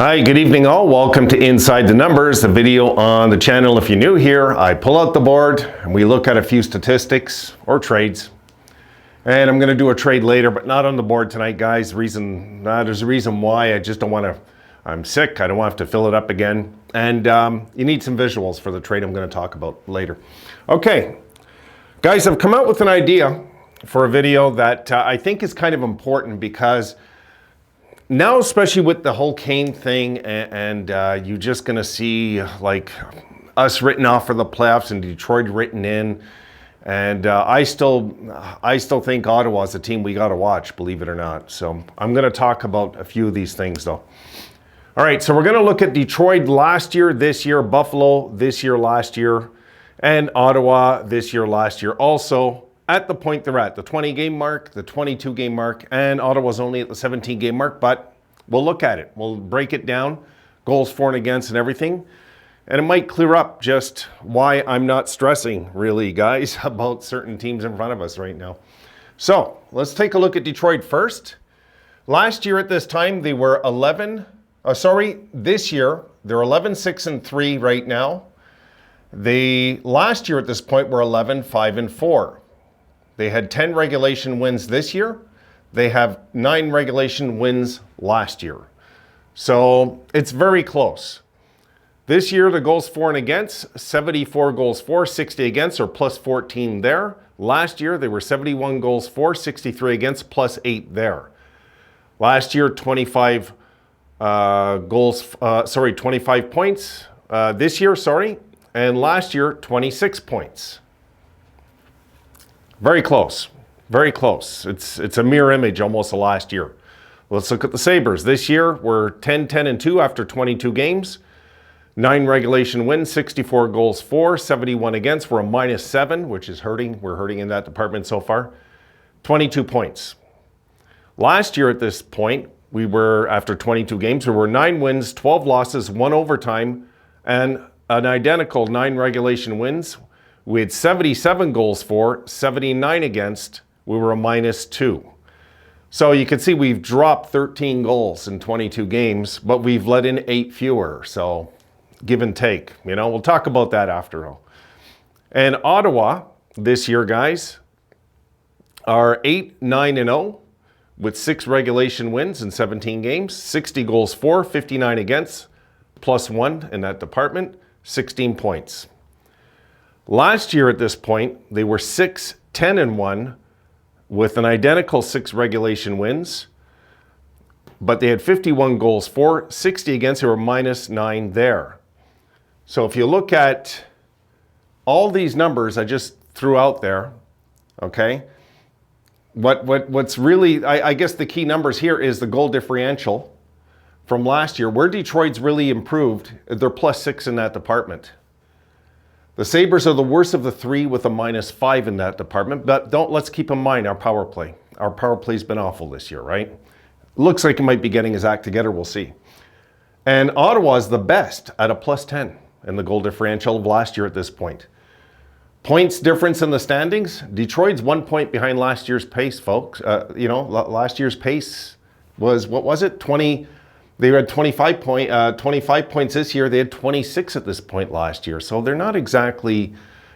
Hi, good evening all. Welcome to Inside the Numbers, the video on the channel. If you're new here, I pull out the board and we look at a few statistics or trades. And I'm going to do a trade later, but not on the board tonight, guys. There's a reason why. I just don't want to, I'm sick. I don't want to have to fill it up again. And you need some visuals for the trade I'm going to talk about later. Okay, guys, I've come out with an idea for a video that I think is kind of important because now, especially with the whole Kane thing, and you're just going to see like us written off for the playoffs and Detroit written in. And I still think Ottawa is a team we got to watch, believe it or not. So I'm going to talk about a few of these things, though. All right, so we're going to look at Detroit last year, this year, Buffalo this year, last year, and Ottawa this year, last year. Also, at the point they're at, the 20-game mark, the 22-game mark, and Ottawa's only at the 17-game mark, but we'll look at it. We'll break it down, goals for and against and everything, and it might clear up just why I'm not stressing, really, guys, about certain teams in front of us right now. So let's take a look at Detroit first. Last year at this time, they were this year, they're 11-6-3 right now. They, last year at this point, were 11-5-4. They had 10 regulation wins this year. They have 9 regulation wins last year. So it's very close. This year, the goals for and against, 74 goals for, 60 against, or plus 14 there. Last year, they were 71 goals for, 63 against, plus 8 there. Last year, 25 25 points. This year, and last year, 26 points. Very close, very close. It's a mirror image almost of last year. Let's look at the Sabres. This year, we're 10-10-2 after 22 games. 9 regulation wins, 64 goals for, 71 against. We're a -7, which is hurting. We're hurting in that department so far. 22 points. Last year at this point, we were, after 22 games, we were 9 wins, 12 losses, 1 overtime, and an identical 9 regulation wins. We had 77 goals for, 79 against. We were a -2. So you can see we've dropped 13 goals in 22 games, but we've let in 8 fewer. So give and take, you know, we'll talk about that after all. And Ottawa this year, guys, are 8-9-0 with 6 regulation wins in 17 games, 60 goals for, 59 against, plus 1 in that department, 16 points. Last year at this point, they were 6-10-1 with an identical 6 regulation wins, but they had 51 goals for, 60 against, they were -9 there. So if you look at all these numbers I just threw out there, okay, what's really, I guess the key numbers here is the goal differential from last year. Where Detroit's really improved, they're +6 in that department. The Sabres are the worst of the 3 with a -5 in that department, but let's keep in mind our power play. Our power play's been awful this year, right? Looks like it might be getting his act together, we'll see. And Ottawa's the best at a +10 in the goal differential of last year at this point. Points difference in the standings, Detroit's 1 point behind last year's pace, folks. Last year's pace was, what was it? 20. They had 25 points this year. They had 26 at this point last year. So they're not exactly,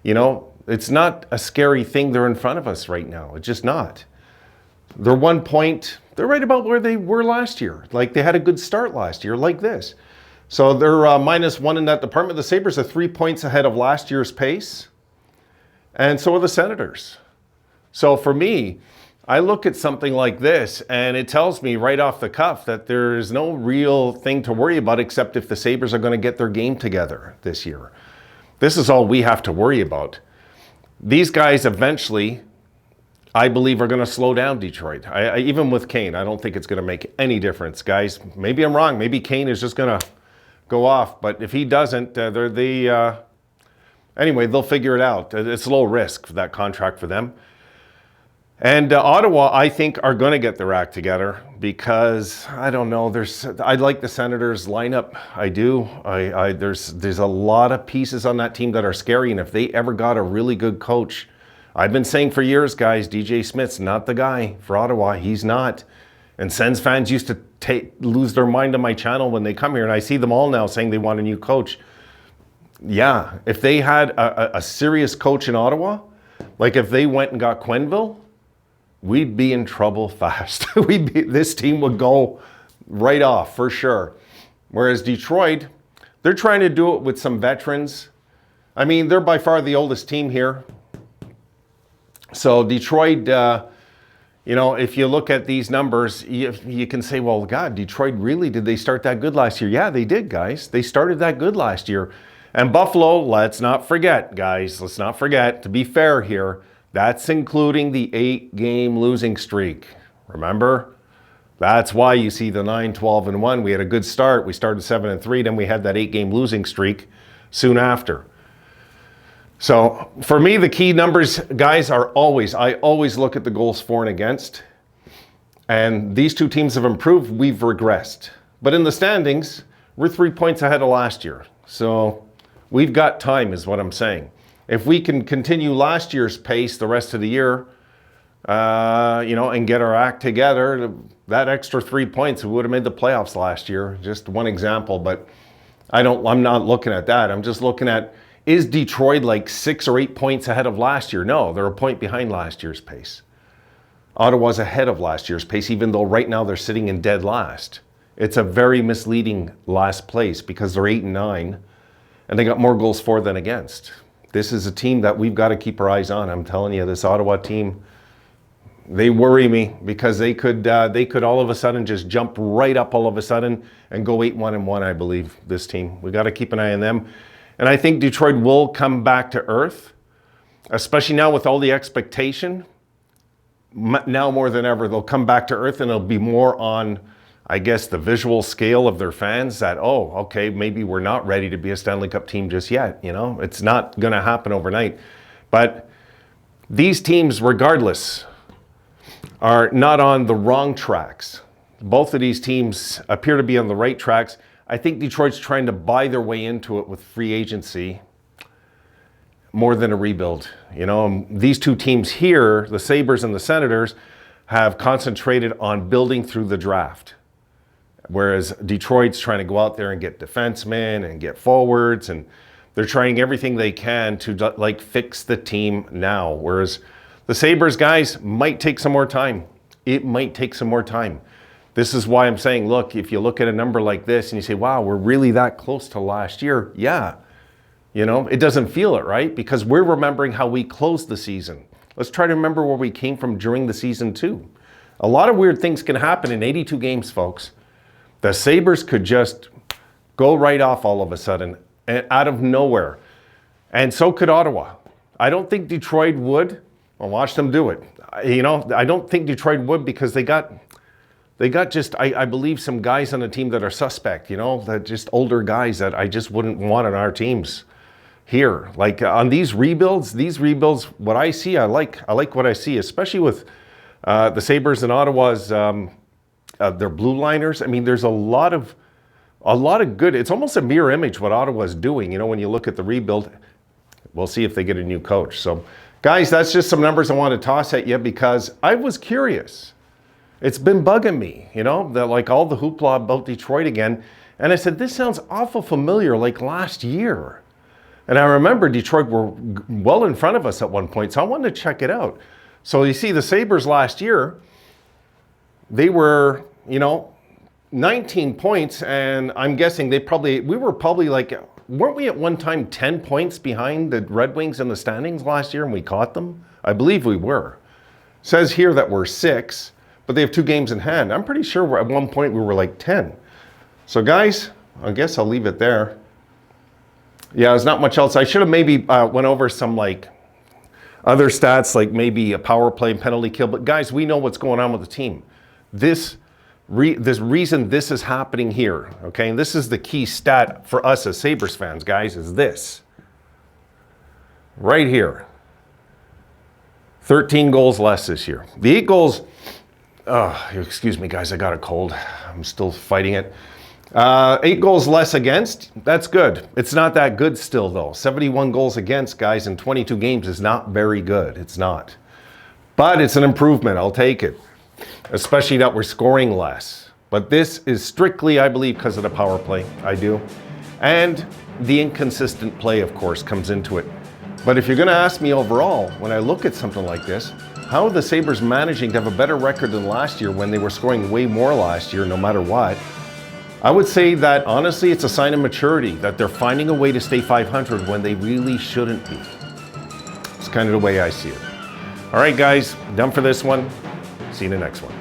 it's not a scary thing they're in front of us right now. It's just not. They're 1 point. They're right about where they were last year. Like they had a good start last year like this. So they're -1 in that department. The Sabres are 3 points ahead of last year's pace. And so are the Senators. So for me, I look at something like this and it tells me right off the cuff that there's no real thing to worry about except if the Sabres are going to get their game together this year. This is all we have to worry about. These guys eventually, I believe, are going to slow down Detroit. Even with Kane, I don't think it's going to make any difference, guys. Maybe I'm wrong. Maybe Kane is just going to go off. But if he doesn't, anyway, they'll figure it out. It's low risk for that contract for them. And Ottawa, I think, are going to get their act together because, I don't know, I like the Senators lineup. I do. There's a lot of pieces on that team that are scary, and if they ever got a really good coach, I've been saying for years, guys, DJ Smith's not the guy for Ottawa. He's not. And Sens fans used to lose their mind on my channel when they come here, and I see them all now saying they want a new coach. Yeah, if they had a serious coach in Ottawa, like if they went and got Quenneville, we'd be in trouble fast. This team would go right off for sure. Whereas Detroit, they're trying to do it with some veterans. I mean, they're by far the oldest team here. So Detroit, you know, if you look at these numbers, you can say, well, God, Detroit really, did they start that good last year? Yeah, they did, guys. They started that good last year. And Buffalo, let's not forget, guys, let's not forget, to be fair here, that's including the 8-game losing streak. Remember? That's why you see the 9-12-1. We had a good start. We started 7-3, then we had that 8-game losing streak soon after. So for me, the key numbers, guys, are I always look at the goals for and against. And these two teams have improved. We've regressed. But in the standings, we're 3 points ahead of last year. So we've got time, is what I'm saying. If we can continue last year's pace the rest of the year, you know, and get our act together, that extra 3 points, we would have made the playoffs last year. Just one example, but I'm not looking at that. I'm just looking at, is Detroit like 6 or 8 points ahead of last year? No, they're a point behind last year's pace. Ottawa's ahead of last year's pace, even though right now they're sitting in dead last. It's a very misleading last place because they're 8-9, and they got more goals for than against. This is a team that we've got to keep our eyes on. I'm telling you, this Ottawa team, they worry me because they could all of a sudden just jump right up all of a sudden and go 8-1-1, I believe, this team. We got to keep an eye on them. And I think Detroit will come back to earth, especially now with all the expectation. Now more than ever, they'll come back to earth, and it'll be more on, I guess, the visual scale of their fans that, oh, okay, maybe we're not ready to be a Stanley Cup team just yet. You know, it's not going to happen overnight. But these teams, regardless, are not on the wrong tracks. Both of these teams appear to be on the right tracks. I think Detroit's trying to buy their way into it with free agency more than a rebuild. You know, these two teams here, the Sabres and the Senators, have concentrated on building through the draft. Whereas Detroit's trying to go out there and get defensemen and get forwards, and they're trying everything they can to like fix the team now. Whereas the Sabres guys might take some more time. It might take some more time. This is why I'm saying, look, if you look at a number like this and you say, wow, we're really that close to last year. Yeah, you know, it doesn't feel it, right? Because we're remembering how we closed the season. Let's try to remember where we came from during the season too. A lot of weird things can happen in 82 games, folks. The Sabres could just go right off all of a sudden, out of nowhere. And so could Ottawa. I don't think Detroit would. I'll watch them do it. You know, I don't think Detroit would because they got just, I believe, some guys on the team that are suspect, you know, that just older guys that I just wouldn't want on our teams here. Like on these rebuilds, what I see, I like what I see, especially with the Sabres and Ottawa's, their blue liners. I mean, there's a lot of good, it's almost a mirror image what Ottawa's doing, you know, when you look at the rebuild. We'll see if they get a new coach. So, guys, that's just some numbers I want to toss at you because I was curious. It's been bugging me, you know, like all the hoopla about Detroit again. And I said, this sounds awful familiar, like last year. And I remember Detroit were well in front of us at one point, so I wanted to check it out. So you see the Sabres last year, they were, you know, 19 points, and I'm guessing we were probably like, weren't we at one time 10 points behind the Red Wings in the standings last year and we caught them? I believe we were. It says here that we're 6, but they have 2 games in hand. I'm pretty sure at one point we were like 10. So guys, I guess I'll leave it there. Yeah, there's not much else. I should have maybe went over some like other stats, like maybe a power play and penalty kill. But guys, we know what's going on with the team. This reason this is happening here, okay? And this is the key stat for us as Sabres fans, guys, is this. Right here. 13 goals less this year. The 8 goals, excuse me, guys, I got a cold. I'm still fighting it. 8 goals less against, that's good. It's not that good still, though. 71 goals against, guys, in 22 games is not very good. It's not. But it's an improvement. I'll take it. Especially that we're scoring less. But this is strictly, I believe, because of the power play. I do. And the inconsistent play, of course, comes into it. But if you're going to ask me overall, when I look at something like this, how are the Sabres managing to have a better record than last year when they were scoring way more last year, no matter what? I would say that, honestly, it's a sign of maturity, that they're finding a way to stay 500 when they really shouldn't be. It's kind of the way I see it. All right, guys, done for this one. See you in the next one.